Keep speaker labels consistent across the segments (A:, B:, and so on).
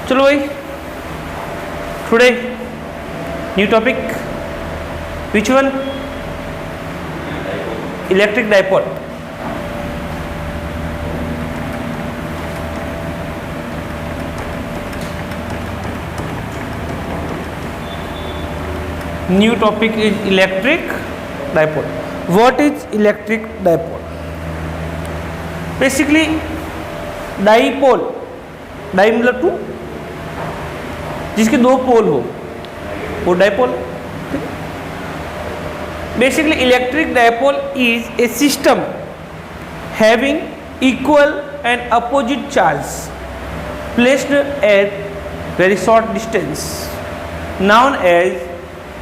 A: चलो भाई, today new topic, which one? Electric dipole. New topic is electric dipole. What is electric dipole? Basically, dipole, di मतलब two, जिसके दो pole हो वो dipole. Basically electric dipole is a system having equal and opposite charge placed at very short distance, known as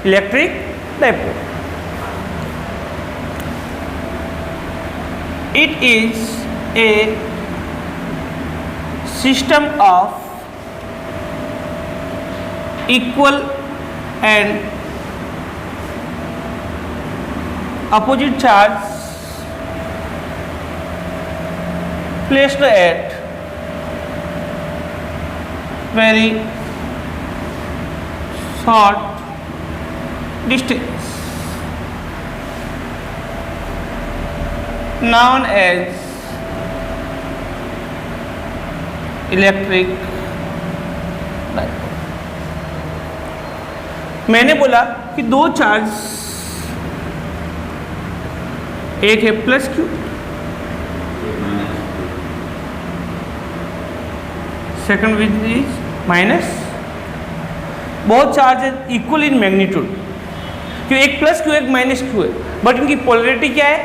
A: electric dipole. It is a system of equal and opposite charge placed at very short distance, known as electric dipole. मैंने बोला कि दो charge, एक है plus Q, second which is minus. बहुत charge है equal in magnitude, क्योंकि एक प्लस क्यू एक माइनस क्यू है, बट इनकी पोलरिटी क्या है?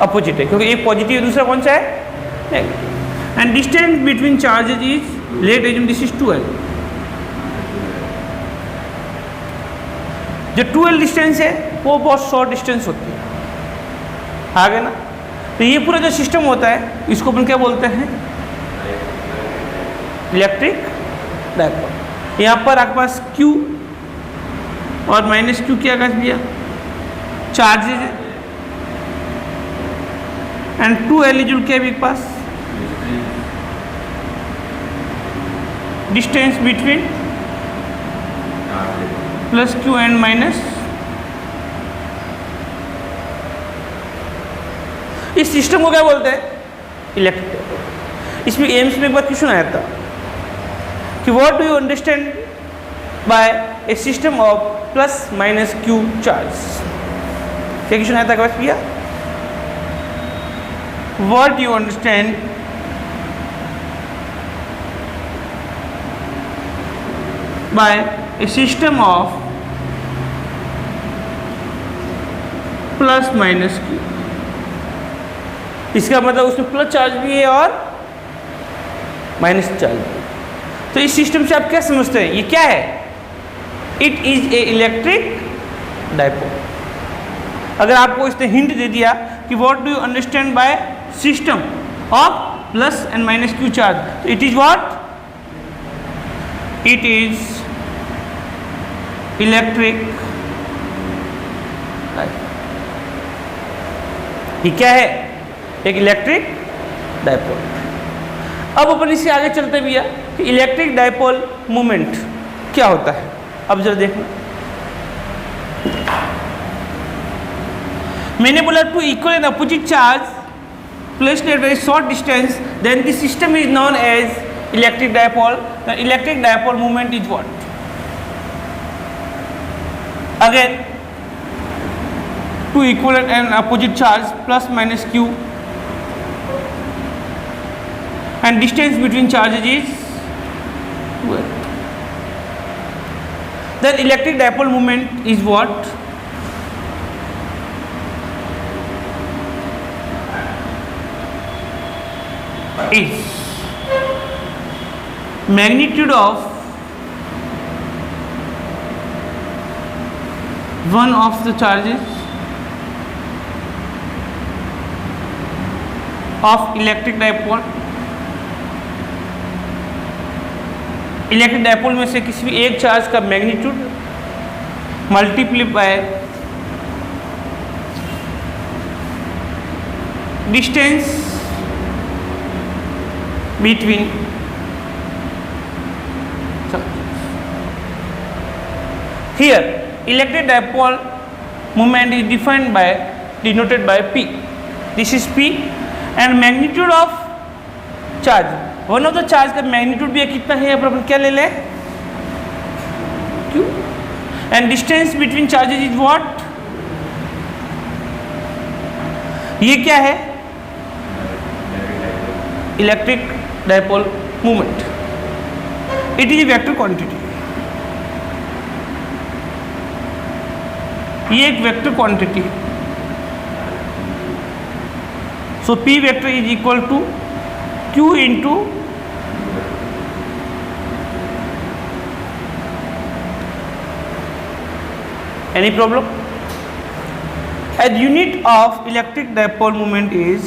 A: अपोजिट है, क्योंकि एक पॉजिटिव है दूसरा कौन सा है? Negative. And distance between charges is, late assume this is 2l. जो 2l डिस्टेंस है वो बहुत शॉर्ट डिस्टेंस होती है, आ गया ना. तो ये पूरा जो सिस्टम होता है इसको अपन क्या बोलते हैं? Electric dipole. यहाँ पर आपके पास Q और माइनस Q क्या कर दिया? चार्जेज है. एंड 2l जो क्या है पास? Distance between plus Q and minus. इस सिस्टम को क्या बोलते हैं? इलेक्ट्रिक. इसमें एम्स में एक बार क्वेश्चन आया था कि what do you understand bye A system of plus minus Q charge. क्या क्वेश्चन आया था क्या भैया? What you understand by a system of plus minus Q. इसका मतलब उसमें प्लस चार्ज भी है और माइनस चार्ज भी है. तो इस सिस्टम से आप क्या समझते हैं? ये क्या है? It is a electric dipole. अगर आपको इसने हिंट दे दिया कि what do you understand by system of plus and minus Q charge, तो it is what? It is electric dipole. ये क्या है? एक इलेक्ट्रिक डाइपोल. अब अपन इससे आगे चलते भैया कि इलेक्ट्रिक डाइपोल मोमेंट क्या होता है. अब जरा देखना, मैंने बोला two equal and opposite charge placed at very short distance, then the system is known as electric dipole. The electric dipole moment is what? Again, two equal and opposite charge plus minus Q and distance between charges is 2l. Then electric dipole moment is what? Is magnitude of one of the charges of electric dipole. Electric dipole में से किसी भी एक charge का magnitude multiply by distance between Here electric dipole moment is defined by, denoted by P. This is P and magnitude of charge, one of the charge का magnitude भी कितना है, यहाँ पर अपन क्या ले लें, Q, and distance between charges is what, ये क्या है, electric dipole movement. It is vector quantity, ये एक वेक्टर क्वांटिटी है. So P vector is equal to Q into any problem. As unit of electric dipole movement is,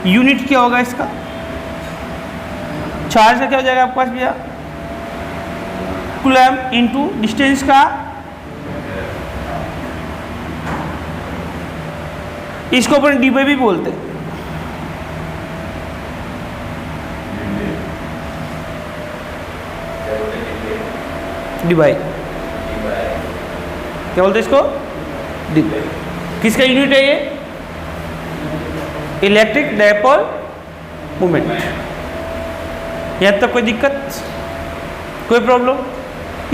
A: unit क्या होगा इसका, charge का क्या हो जाएगा आपके पास भैया, कूलम इंटू डिस्टेंस का, इसको अपन डी बाई भी बोलते हैं, डी बाई, क्या बोलते हैं इसको, डी. किसका यूनिट है ये, इलेक्ट्रिक डायपोल मूवमेंट. यहाँ तक कोई दिक्कत, कोई प्रॉब्लम,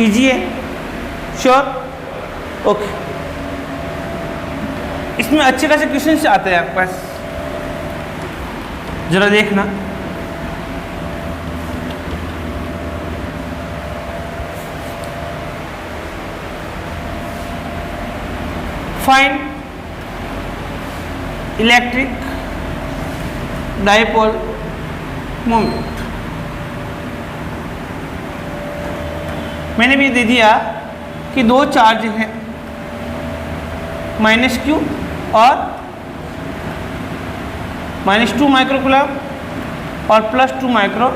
A: इजी है, श्योर, ओके. इसमें अच्छे खासे क्वेश्चन आते हैं आपके पास, जरा देखना. Find electric dipole moment. मैंने भी दे दिया कि दो चार्ज हैं, -Q और -2 माइक्रोकूलम और +2 माइक्रो.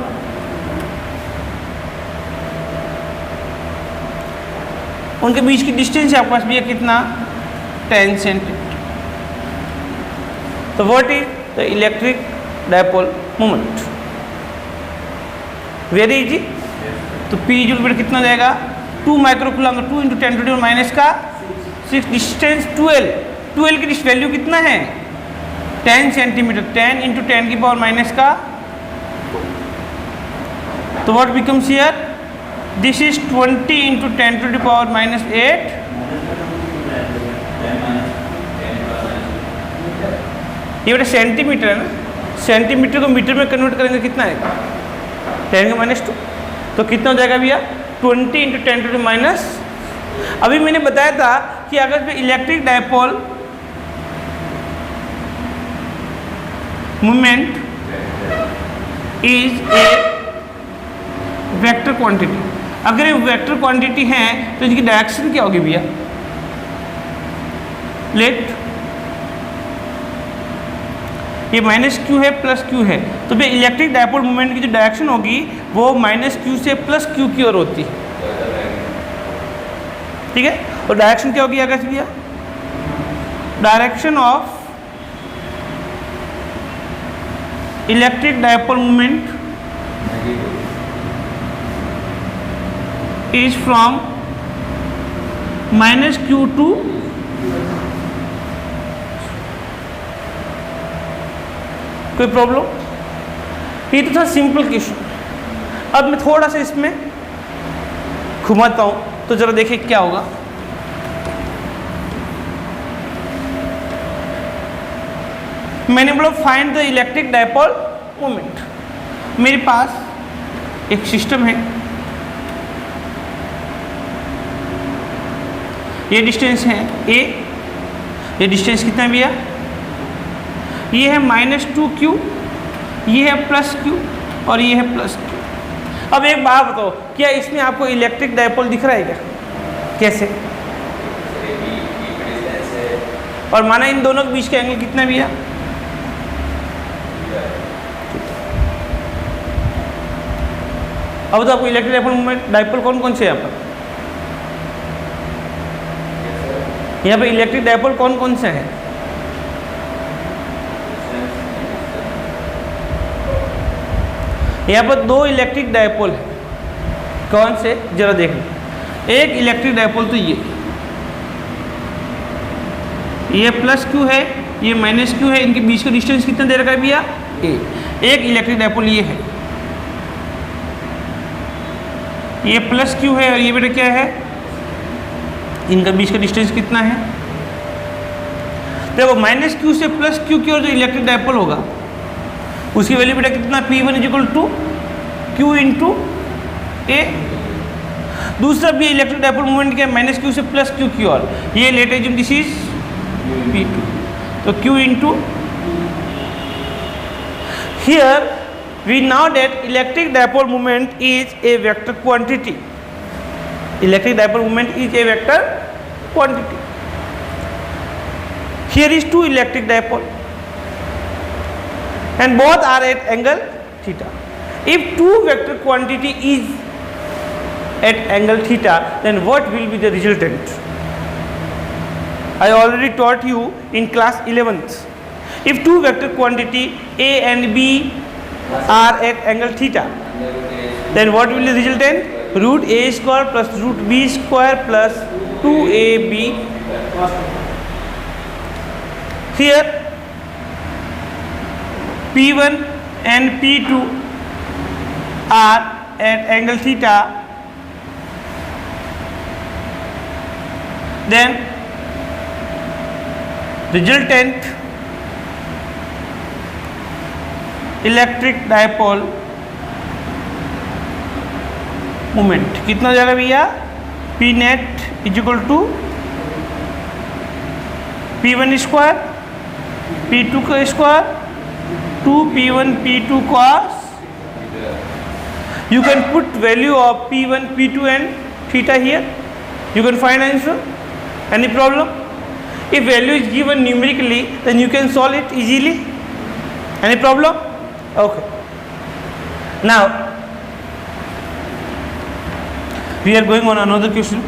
A: उनके बीच की डिस्टेंस आपके पास भी है कितना, 10 सेंटीमीटर. तो what is the electric dipole moment, very easy. तो P यूनिट कितना जाएगा, 2 माइक्रोकूलम, 2 इंटू 10⁻⁻⁶ का 6, डिस्टेंस 12 की वैल्यू कितना है, 10 सेंटीमीटर, 10 इंटू 10⁻⁻⁻ का. तो what becomes here, this is 20 into 10⁻⁸. ये बेटा सेंटीमीटर है ना, सेंटीमीटर को मीटर में कन्वर्ट करेंगे कितना है, 10⁻². तो कितना हो जाएगा भैया, 20 इंटू 10⁻⁻. अभी मैंने बताया था कि अगर electric dipole movement is a vector quantity, अगर ये वेक्टर क्वांटिटी है तो इसकी डायरेक्शन क्या होगी भैया, लेट ये -Q है +Q है, तो भैया इलेक्ट्रिक डायपोल मूवमेंट की जो डायरेक्शन होगी वो -Q से +Q की ओर होती है. ठीक है, और डायरेक्शन क्या होगी आकाश भैया, direction of electric dipole movement is from -Q to कोई प्रॉब्लम. ये तो था सिंपल क्वेश्चन. अब मैं थोड़ा सा इसमें घुमाता हूं तो जरा देखिए क्या होगा. मैंने बोला find the electric dipole moment. मेरे पास एक सिस्टम है, ये डिस्टेंस है a, ये डिस्टेंस कितना भी है, ये है -2Q, ये है +Q और ये है +Q. अब एक बात बताओ, क्या इसमें आपको इलेक्ट्रिक डायपोल दिख रहा है क्या, कैसे, और माना इन दोनों के बीच का एंगल कितना भी है, अब तो आपको इलेक्ट्रिक डायपोल मूवमेंट, डायपोल कौन कौन से यहाँ पर, यहाँ पर इलेक्ट्रिक डायपोल कौन कौन से हैं, यहाँ पर 2 इलेक्ट्रिक डायपोल है. कौन से, जरा देख लो. एक इलेक्ट्रिक डायपोल तो ये, ये प्लस क्यू है, ये माइनस क्यू है, इनके बीच का डिस्टेंस कितना दे रखा है भैया ए। एक इलेक्ट्रिक डायपोल ये है, ये प्लस क्यू है और ये बेटा क्या है, इनका बीच का डिस्टेंस कितना है। देखो माइनस क्यू से प्लस क्यू की ओर जो इलेक्ट्रिक डायपोल होगा उसकी वैल्यू बेटा कितना, P1 is equal to Q into A. दूसरा भी इलेक्ट्रिक डायपोल मूवमेंट क्या है, माइनस क्यू से प्लस क्यू की ओर, ये late assume this is P2, तो Q into. Here we know that electric dipole moment is a vector quantity. Electric dipole moment is a vector quantity. Here is two electric dipole and both are at angle theta. If two vector quantity is at angle theta, then what will be the resultant? I already taught you in class 11th. If two vector quantity A and B are at angle theta, then what will the resultant? Root A square plus root B square plus 2AB. Here P1 and P2 are at angle theta, then resultant electric dipole moment कितना हो जाएगा भैया, P net is equal to P1 square P2 का square 2P1 P2 cos. You can put value of P1 P2 and theta here, you can find answer. Any problem? If value is given numerically, then you can solve it easily. Any problem? Okay. Now we are going on another question.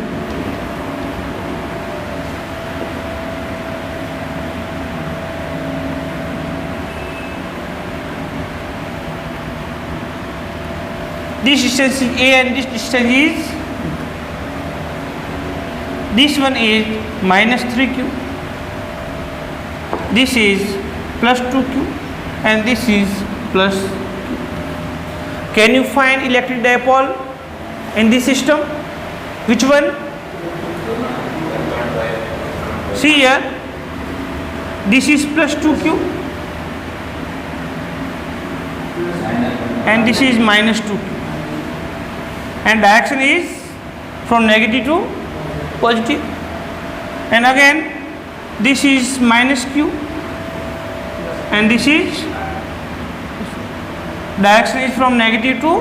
A: This distance is A and this distance is, this one is minus 3q, this is plus 2q and this is plus q. Can you find electric dipole in this system? Which one? See here, this is plus 2q and this is minus 2q, and direction is from negative to positive, and again this is minus q and this is, direction is from negative to,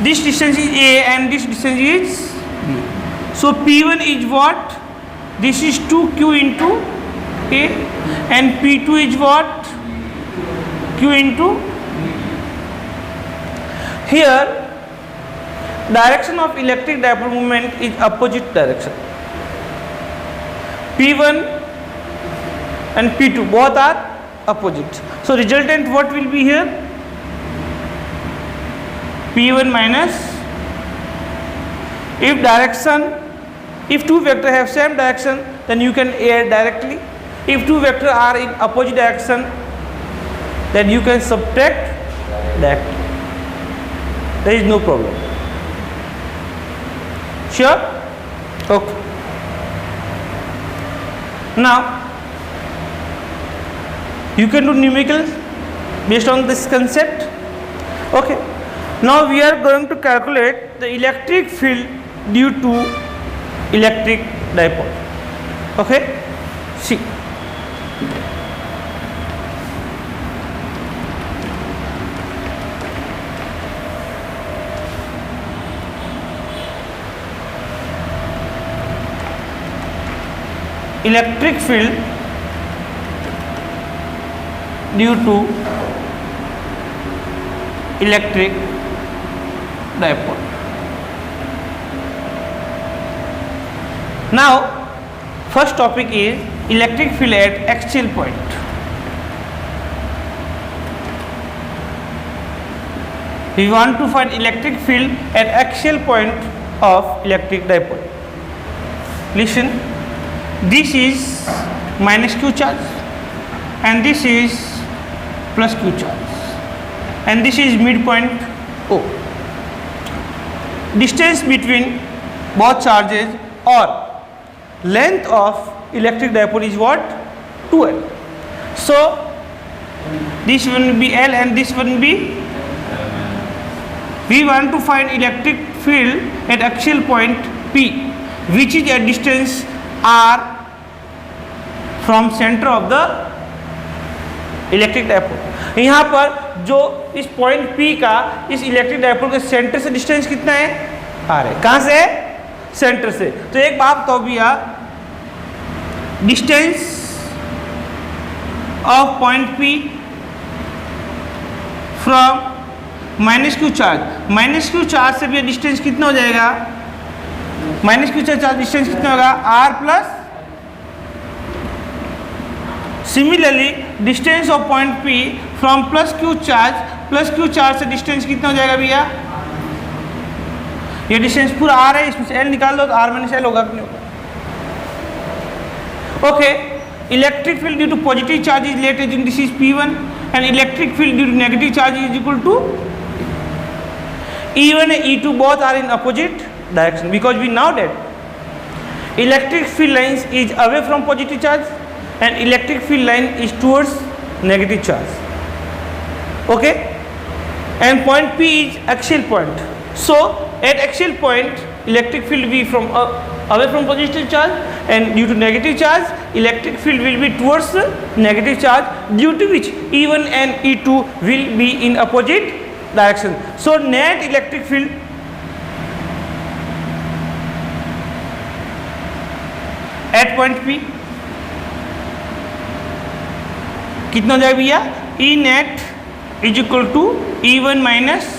A: this distance is A and this distance is B. So P1 is what? This is 2q into A and P2 is what? Q into. Here direction of electric dipole moment is opposite direction. P1 and P2 both are opposite. So resultant what will be here? P1 minus, if two vectors have same direction, then you can add directly. If two vectors are in opposite direction, then you can subtract directly. There is no problem. Sure? Okay. Now you can do numericals based on this concept. Okay. Now we are going to calculate the electric field due to electric dipole. Okay. See. Electric field due to electric dipole. Now first topic is electric field at axial point. We want to find electric field at axial point of electric dipole. Listen. this is minus q charge and this is plus q charge and this is midpoint O. Distance between both charges or length of electric dipole is what? 2L. So this one will be L and this one will be. We want to find electric field at axial point P, which is at distance R from center of the electric dipole. यहाँ पर जो इस point P का इस electric dipole के centre से distance कितना है? R है। कहाँ से? सेंटर से। तो एक बात बताओ भैया, distance of point P from minus Q charge, minus Q charge से भी डिस्टेंस कितना हो जाएगा? माइनस क्यू चार्ज डिस्टेंस कितना होगा? R plus. Similarly distance of point P from plus Q charge से डिस्टेंस कितना हो जाएगा भैया? ये डिस्टेंस पूरा R है, इसमें से L निकाल दो तो R माइनस L होगा कि नहीं होगा? Okay, electric field due to positive charge is let aging this is P1 and electric field due to negative charge is equal to E1 and E2 both are in opposite direction because we know that electric field lines is away from positive charge and electric field line is towards negative charge. Okay, and point P is axial point. So at axial point electric field will be from away from positive charge and due to negative charge electric field will be towards the negative charge, due to which E1 and E2 will be in opposite direction. So net electric field at point P कितना हो जाएगा भैया? E net is equal to E1 minus.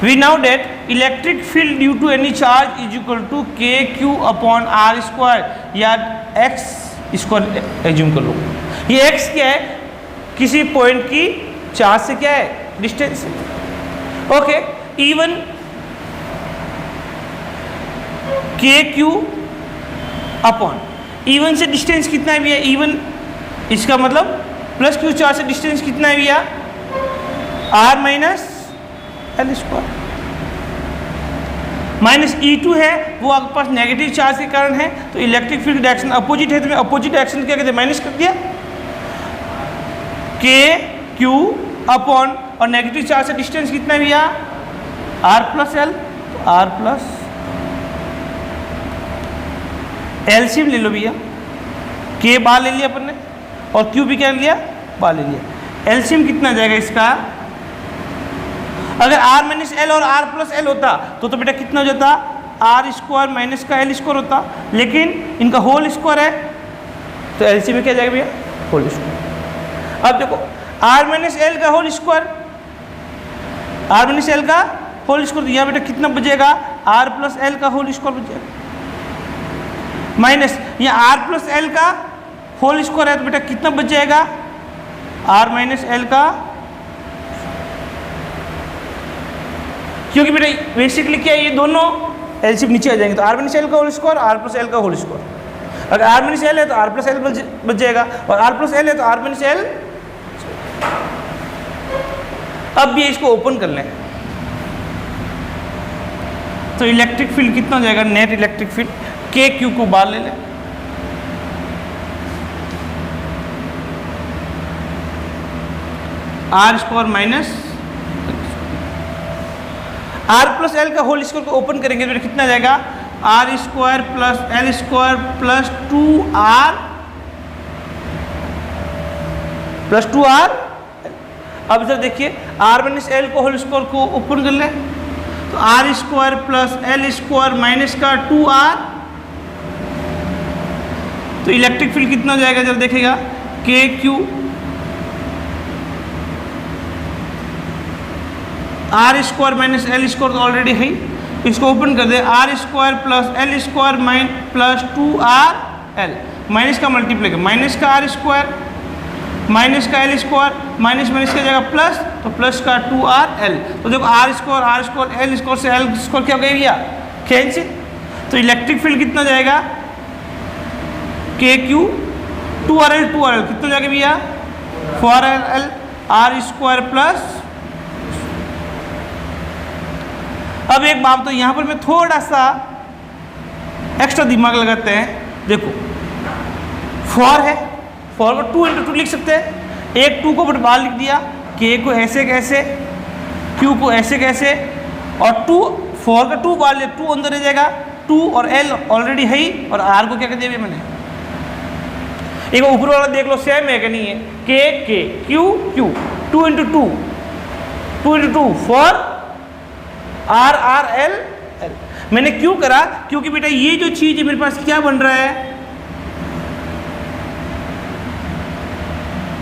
A: We know that electric field due to any charge is equal to KQ upon R square या X square assume कर लो। ये X क्या है? किसी पॉइंट की चार्ज से क्या है? Distance. Okay, E1 KQ upon E1 से डिस्टेंस कितना है भैया? E1 इसका मतलब प्लस क्यू चार्ज से डिस्टेंस कितना है भैया? R minus L square. Minus E2 है, वो आपके पास नेगेटिव चार्ज के कारण है, तो इलेक्ट्रिक फील्ड डायरेक्शन अपोजिट है, तो मैं अपोजिट डायरेक्शन क्या कहते हैं? माइनस कर दिया KQ अपॉन और नेगेटिव चार्ज से डिस्टेंस कितना है भैया? R plus L, R plus LCM ले लो भैया। K बार ले लिया अपन ने और Q भी क्या लिया? बार ले लिया। एलसीएम कितना जाएगा इसका? अगर R माइनस L और R प्लस L होता तो बेटा कितना हो जाता? R स्क्वायर माइनस का L स्क्वायर होता, लेकिन इनका होल स्क्वायर है तो एलसीएम में क्या जाएगा भैया? Whole square. अब देखो R माइनस L का whole square, R minus L का होल स्क्वायर, यहाँ बेटा कितना बचेगा? R प्लस L का होल स्क्वायर बचेगा, माइनस यहाँ R प्लस L का होल स्क्वायर है तो बेटा कितना बच जाएगा? R माइनस L का, क्योंकि बेटा बेसिकली क्या है, ये दोनों एलसीएम नीचे आ जाएंगे तो R माइनस L का whole square, R plus L का होल स्क्वायर। अगर R माइनस L है तो R प्लस L बच जाएगा और R प्लस L है तो R माइनस L। अब भी इसको ओपन कर लें तो इलेक्ट्रिक फील्ड कितना हो जाएगा? नेट इलेक्ट्रिक फील्ड KQ को बाहर ले लें, R square minus R plus L का होल स्क्वायर को ओपन करेंगे तो कितना जाएगा? R square plus L square plus 2R plus 2R। अब जब देखिए R माइनस L को होल स्क्वायर को ओपन कर लें तो R square plus L square minus का 2R, तो इलेक्ट्रिक फील्ड कितना हो जाएगा? जब देखेगा KQ R square minus L square तो ऑलरेडी है, इसको ओपन कर दे। R square plus L square plus 2RL, minus का मल्टीप्लाई माइनस का R स्क्वायर माइनस का L स्क्वायर माइनस माइनस का जगह प्लस, तो प्लस का 2RL। तो देखो R स्क्वायर L स्क्वायर से L स्क्वायर क्या हो गया भैया? कैंसिल। तो इलेक्ट्रिक फील्ड कितना जाएगा, के क्यू 2RL कितना जाएगा भैया 4RL आर स्क्वायर प्लस। अब एक बात, तो यहाँ पर मैं थोड़ा सा एक्स्ट्रा दिमाग लगाते हैं। देखो 4 है, 4 को 2 × 2 लिख सकते हैं, एक 2 को बाहर लिख दिया, के को ऐसे कैसे, क्यू को ऐसे कैसे, और 2 4 का 2 बाहर ले, 2 अंदर रह जाएगा, 2 और एल ऑलरेडी है ही, और आर को क्या कर दिया मैंने। एक ऊपर वाला देख लो सेम है कि नहीं है, के क्यू 2 × 2 4 आर एल। मैंने क्यों करा, क्योंकि बेटा ये जो चीज है मेरे पास क्या बन रहा है,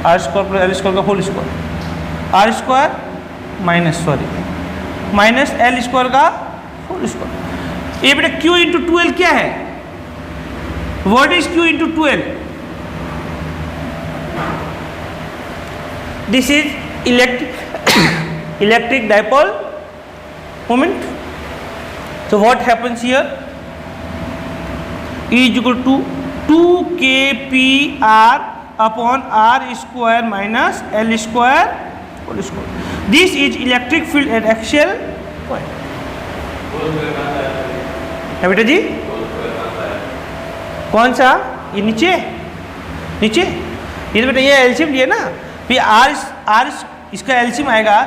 A: R square plus L square का whole square, R square minus L square का होल स्क्वायर। ये बेटा क्यू × 2l क्या है, what is Q × 2l? This is electric dipole moment. So what happens here? E is equal to 2kpr upon r square minus l square whole square. This is electric field at axial point. है बेटा जी, कौन सा, ये नीचे ये तो बेटा ये एलसीएम दिया ना, फिर आर इसका एलसीएम आएगा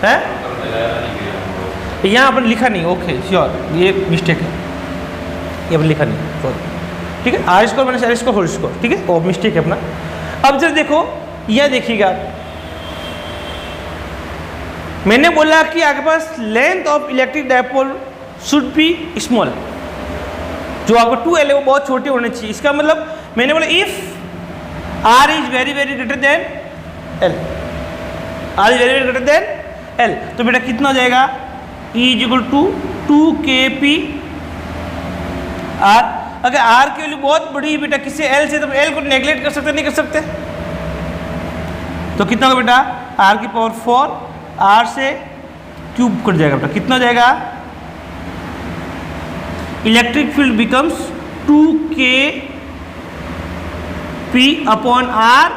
A: है, यहाँ पर लिखा नहीं, ओके श्योर ये मिस्टेक है, ये पर लिखा नहीं, सॉरी, ठीक है, R square minus L square whole square, ठीक है, वो मिस्टेक है अपना। अब जब देखो यह देखिएगा, मैंने बोला कि आपके पास length of electric dipole should be small, जो आपका 2L है वो बहुत छोटे होने चाहिए। इसका मतलब मैंने बोला if R is very greater than L, R is very greater than L, तो बेटा कितना हो जाएगा, E is equal to 2kp R। अगर R की वैल्यू बहुत बड़ी बेटा किससे L से, तो L को नेग्लेक्ट कर सकते नहीं कर सकते, तो कितना होगा बेटा R की पावर 4, R से क्यूब कट जाएगा बेटा, कितना हो जाएगा, electric field becomes 2kp upon R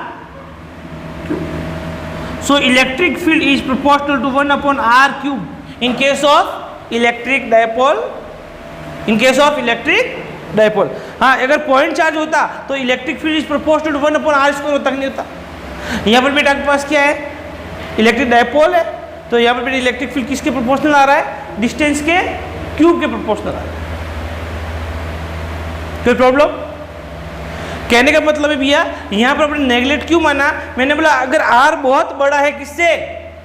A: cube. So electric field is proportional to 1 upon R cube in case of electric dipole, in case of electric dipole. हाँ, अगर point charge होता तो electric field is proportional to 1 upon R square होता, नहीं होता। यहाँ पर बेटा आपके पास क्या है, इलेक्ट्रिक डायपोल है, तो यहाँ पर बेटा इलेक्ट्रिक फील्ड किसके प्रोपोर्शनल आ रहा है, डिस्टेंस के क्यूब के प्रोपोर्शनल आ रहा है। कोई प्रॉब्लम? कहने का मतलब है भैया यहाँ पर अपने नेगलेक्ट क्यों माना, मैंने बोला अगर R बहुत बड़ा है किससे,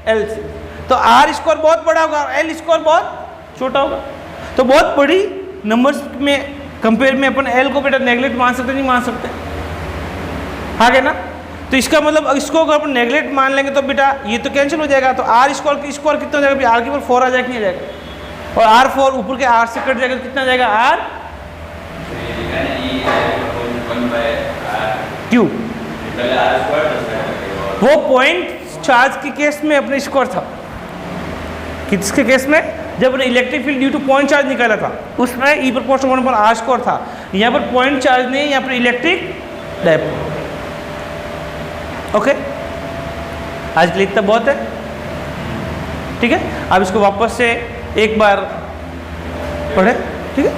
A: L से, तो R स्क्वायर बहुत बड़ा होगा और L स्क्वायर बहुत छोटा होगा, तो बहुत बड़ी नंबर्स में कंपेयर में अपन L को बेटा नेगलेक्ट मान सकते नहीं मान सकते, आगे ना। तो इसका मतलब इसको अगर अपन नेगलेक्ट मान लेंगे तो बेटा ये तो कैंसिल हो जाएगा, तो R स्क्वायर कितना हो जाएगा, R के ऊपर 4 आ जाएगा, नहीं आ जाएगा, और R4 ऊपर के R से कट जाएगा, तो कितना जाएगा, R क्यू। वो पॉइंट चार्ज के केस में अपने स्क्वायर था, किसके केस में, जब electric field due two point charge निकाला था उसमें ई प्रोपोर्शनल 1 पर R स्क्वायर था। यहाँ पर पॉइंट चार्ज नहीं, यहाँ पर इलेक्ट्रिक डायपोल। ओके, आज के लिए इतना बहुत है, ठीक है। अब इसको वापस से एक बार पढ़े, ठीक है।